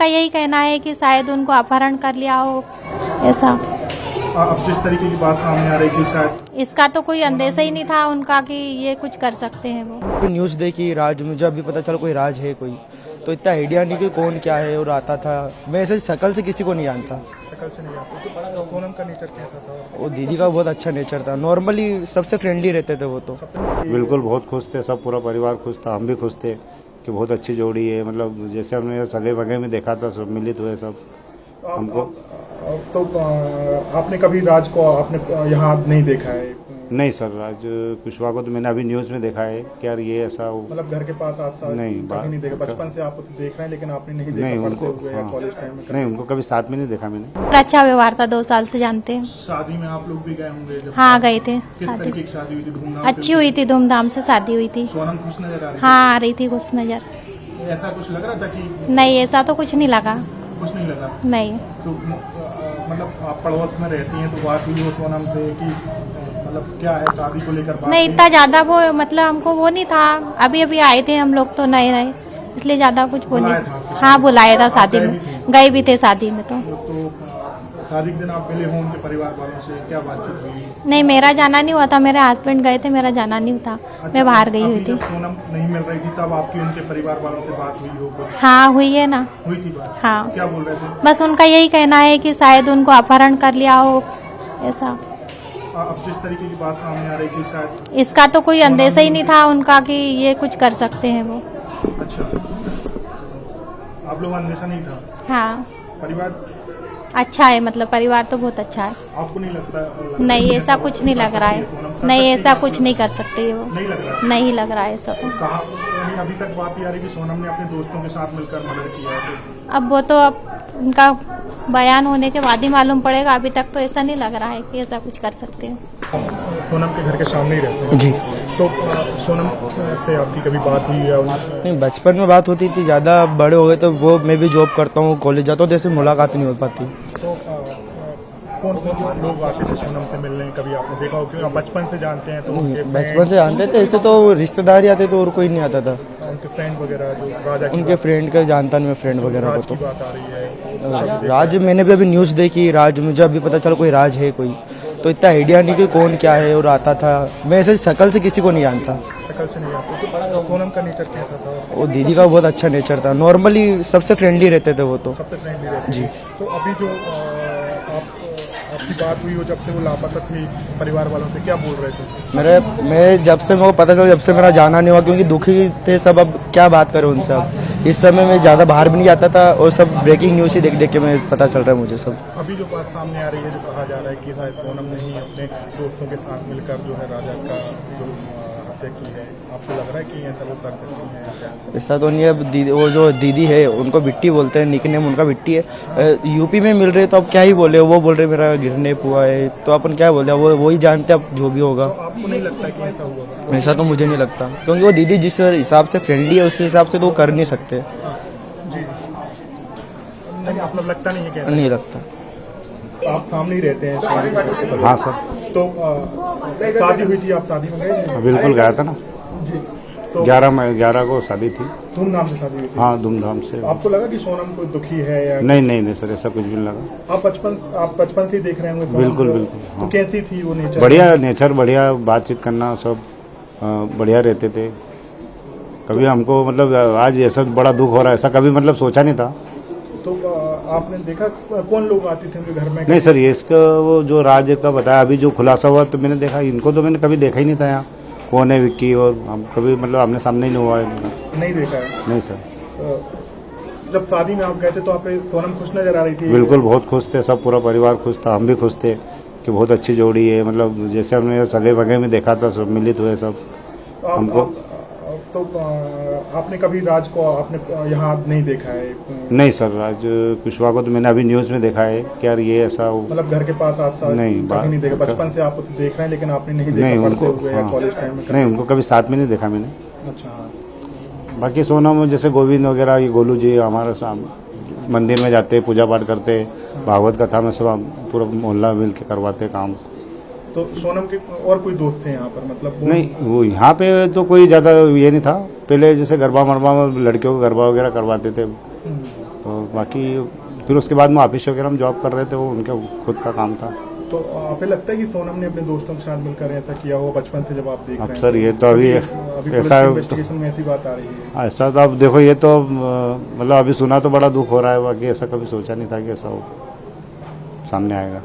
उनका यही कहना है कि शायद उनको अपहरण कर लिया हो, ऐसा। अब जिस तरीके की बात सामने आ रही है कि शायद इसका तो कोई अंदेशा ही नहीं था उनका कि ये कुछ कर सकते हैं वो। न्यूज़ देखी, राज मुझे अभी पता चला कोई राज है कोई, तो इतना आइडिया नहीं कि कौन क्या है। और आता था, मैं ऐसे शक्ल से किसी को नहीं जानता। शक्ल से नहीं आता तो सोनम का नेचर कैसा था? वो दीदी का बहुत अच्छा नेचर था, नॉर्मली सबसे फ्रेंडली रहते थे वो तो। बिल्कुल बहुत खुश थे, सब पूरा परिवार खुश था, हम भी खुश थे कि बहुत अच्छी जोड़ी है। मतलब जैसे हमने सगे वगे में देखा था, सब मिलित हुए सब हमको। तो आपने कभी राज को आपने यहाँ नहीं देखा है? नहीं सर, राज कुशवाहा को तो मैंने अभी न्यूज़ में देखा है कि यार ये ऐसा मतलब घर के पास आप नहीं, कभी नहीं देखा? बचपन से आप उसे देख रहे हैं लेकिन आपने नहीं देखा? नहीं पढ़ते उनको, हुए या कॉलेज टाइम में? नहीं उनको कभी साथ में नहीं देखा मैंने। अच्छा व्यवहार था, 2 साल से जानते हैं। शादी में आप लोग भी गए होंगे जब? हाँ गए थे। किस शादी तरीके की शादी हुई थी? धूमधाम अच्छी हुई थी, धूमधाम से शादी हुई थी। सोनम खुश नजर आ रही हाँ आ रही थी खुश नजर। थी? ऐसा कुछ लग रहा था कि नहीं, ऐसा तो कुछ नहीं लगा। कुछ नहीं लगा? नहीं। तो मतलब आप पड़ोस में रहती हैं तो बात हुई हो सोनम से कि मतलब क्या है शादी को लेकर बात? नहीं, इतना ज्यादा वो मतलब हमको वो नहीं था। अभी अभी आए थे हम लोग तो नए नए, इसलिए ज्यादा कुछ वो बुलाया नहीं। था? हाँ बुलाया था शादी गए में, भी थे? गए भी थे शादी में तो। शादी के दिन आप मिले हों उनके परिवार वालों से, क्या बातचीत हुई? नहीं, मेरा जाना नहीं हुआ था, मेरे हस्बैंड गए थे, मेरा जाना नहीं था। मैं बाहर गई हुई अभी थी। जब सोनम नहीं मिल रही थी तब आपकी उनके परिवार वालों से बात हुई हो? हाँ हुई है ना। हुई थी बात? हाँ। क्या बोल रहे थे? बस उनका यही कहना है कि शायद उनको अपहरण कर लिया हो, ऐसा। अब जिस तरीके की बात सामने आ रही है कि शायद इसका तो कोई अंदेशा ही नहीं था उनका कि ये कुछ कर सकते हैं वो। अच्छा, आप लोग अंदेशा नहीं था? हाँ परिवार अच्छा है, मतलब परिवार तो बहुत अच्छा है। आपको नहीं लगता? नहीं, ऐसा कुछ नहीं लग रहा है। नहीं, ऐसा कुछ नहीं कर सकते वो। नहीं लग रहा है? नहीं लग रहा है ऐसा तो। कहा यानी अभी तक बात ये आ रही है कि सोनम ने अपने दोस्तों के साथ मिलकर मर्डर किया है? अब वो तो अब उनका बयान होने के बाद ही मालूम पड़ेगा। अभी तक तो ऐसा नहीं लग रहा है कि ऐसा कुछ कर सकते हैं। सोनम के घर के सामने ही रहते हैं? जी। तो सोनम से आपकी कभी बात हुई या नहीं, बचपन में बात होती थी, ज़्यादा बड़े हो गए तो वो मैं भी जॉब करता हूँ, कॉलेज जाता हूँ, जैसे मुलाकात नहीं हो पाती। तो कौन कौन लोग आते थे सोनम से मिलने? कभी आपने देखा हो? क्योंकि आप बचपन से जानते हैं तो उनके बचपन से जानते थे, ऐसे तो रिश्तेदार ही आते थे और कोई नहीं आता था। उनके फ्रेंड वगैरह जो राजा की उनके फ्रेंड का जानता नहीं मैं, फ्रेंड वगैरह राज को की तो। बात आ रही है? राज मैंने भी अभी न्यूज़ देखी, राज मुझे अभी पता चला कोई राज है कोई, तो इतना आइडिया नहीं कि कौन क्या है। और आता था, मैं ऐसे शक्ल से किसी को नहीं जानता। शक्ल से नहीं आता तो सोनम का नेचर कैसा था? वो दीदी का बहुत अच्छा नेचर था, नॉर्मली सबसे फ्रेंडली रहते थे वो तो। सबसे फ्रेंडली रहती जी। तो अभी जो आपकी बात हुई हो जब से वो लापता थी, परिवार वालों से क्या बोल रहे थे? मैं जब से मेरे को पता चला, जब से मेरा जाना नहीं हुआ, क्योंकि दुखी थे सब। अब क्या बात करें उनसे। अब इस समय मैं ज़्यादा बाहर भी नहीं जाता था और सब ब्रेकिंग न्यूज़ ही देख देख के मैं पता चल रहा है मुझे सब। अभी जो बात सामने आ रही है, जो कहा जा रहा है कि शायद सोनम ने ही अपने दोस्तों के साथ मिलकर जो है राजा का जो हत्या की है, आपको लग रहा है कि ऐसा वो कर सकती है? ऐसा तो नहीं है। अब दीदी, वो जो दीदी है उनको बिट्टी बोलते हैं, निकनेम उनका बिट्टी है। यूपी में मिल रहे तो अब क्या ही बोले, वो बोल रहे मेरा गिरने हुआ है, तो अपन क्या बोले, वो वही जानते अब जो भी होगा। तो आपको नहीं लगता कि ऐसा हुआ? ऐसा तो मुझे नहीं लगता, क्योंकि वो दीदी जिस हिसाब से फ्रेंडली है उस हिसाब से तो वो कर नहीं सकते। जी नहीं, आप लोग लगता नहीं है क्या? नहीं लगता। आप सामने ही रहते हैं शादी के घर के? हाँ सर, तो शादी हुई थी, आप शादी में गए थे? बिल्कुल गया था ना। जी। तो 11 को शादी थी। धूमधाम से शादी हुई थी? हाँ धूमधाम से। आपको लगा कि सोनम कोई दुखी है या? नहीं सर, ऐसा कुछ भी नहीं लगा। आप बचपन से ही देख रहे होंगे सोनम बिल्कुल को। बिल्कुल। तो हाँ। कैसी थी वो नेचर? बढ़िया नेचर, बढ़िया बातचीत करना, सब बढ़िया रहते थे। कभी हमको मतलब आज ऐसा बड़ा दुख हो रहा है ऐसा कभी मतलब सोचा नहीं था। तो आपने देखा कौन लोग आते थे उनके घर में? नहीं सर, ये इसका वो जो राज का बताया अभी जो खुलासा हुआ, तो मैंने देखा, इनको तो मैंने कभी देखा ही नहीं था यहाँ। कौन है विक्की, और हम कभी मतलब आमने सामने ही नहीं हुआ है इनका। नहीं देखा है? नहीं सर। जब शादी में आप गए थे तो आप सोनम खुश नजर आ रही थी? बिल्कुल बहुत खुश थे, सब पूरा परिवार खुश था, हम भी खुश थे कि बहुत अच्छी जोड़ी है। मतलब जैसे हमने सगे वगे में देखा था, सब मिलित हुए सब हमको। तो आपने कभी राज को आपने यहाँ नहीं देखा है? नहीं सर, राज कुशवाहा को तो मैंने अभी न्यूज़ में देखा है कि यार ये ऐसा मतलब घर के पास आप नहीं, कभी नहीं देखा? बचपन से आप उसे देख रहे हैं लेकिन आपने नहीं देखा? नहीं पढ़ते उनको, हुए या हाँ, कॉलेज टाइम में? नहीं उनको कभी साथ में नहीं देखा मैंने। अच्छा हाँ। बाकी सोनम जैसे गोविंद वगैरह, ये गोलू जी हमारे मंदिर में जाते, पूजा पाठ करते, भागवत कथा में सब पूरा मोहल्ला मिल के करवाते काम। तो सोनम के और कोई दोस्त थे यहाँ पर? मतलब नहीं, वो यहाँ पे तो कोई ज्यादा ये नहीं था। पहले जैसे गरबा मरबा में लड़कियों को गरबा वगैरह करवाते थे। तो बाकी फिर उसके बाद में ऑफिस वगैरह में जॉब कर रहे थे, वो उनका खुद का काम था। तो आपको लगता है कि सोनम ने अपने दोस्तों के साथ मिलकर ऐसा किया हो बचपन से, जब आप देख रहे हैं? अक्सर ये तो अभी ऐसा इन्वेस्टिगेशन में ऐसी बात आ रही है। ऐसा तो अब देखो, ये तो मतलब अभी सुना तो बड़ा दुख हो रहा है, बाकी ऐसा कभी सोचा नहीं था कि ऐसा हो सामने आएगा।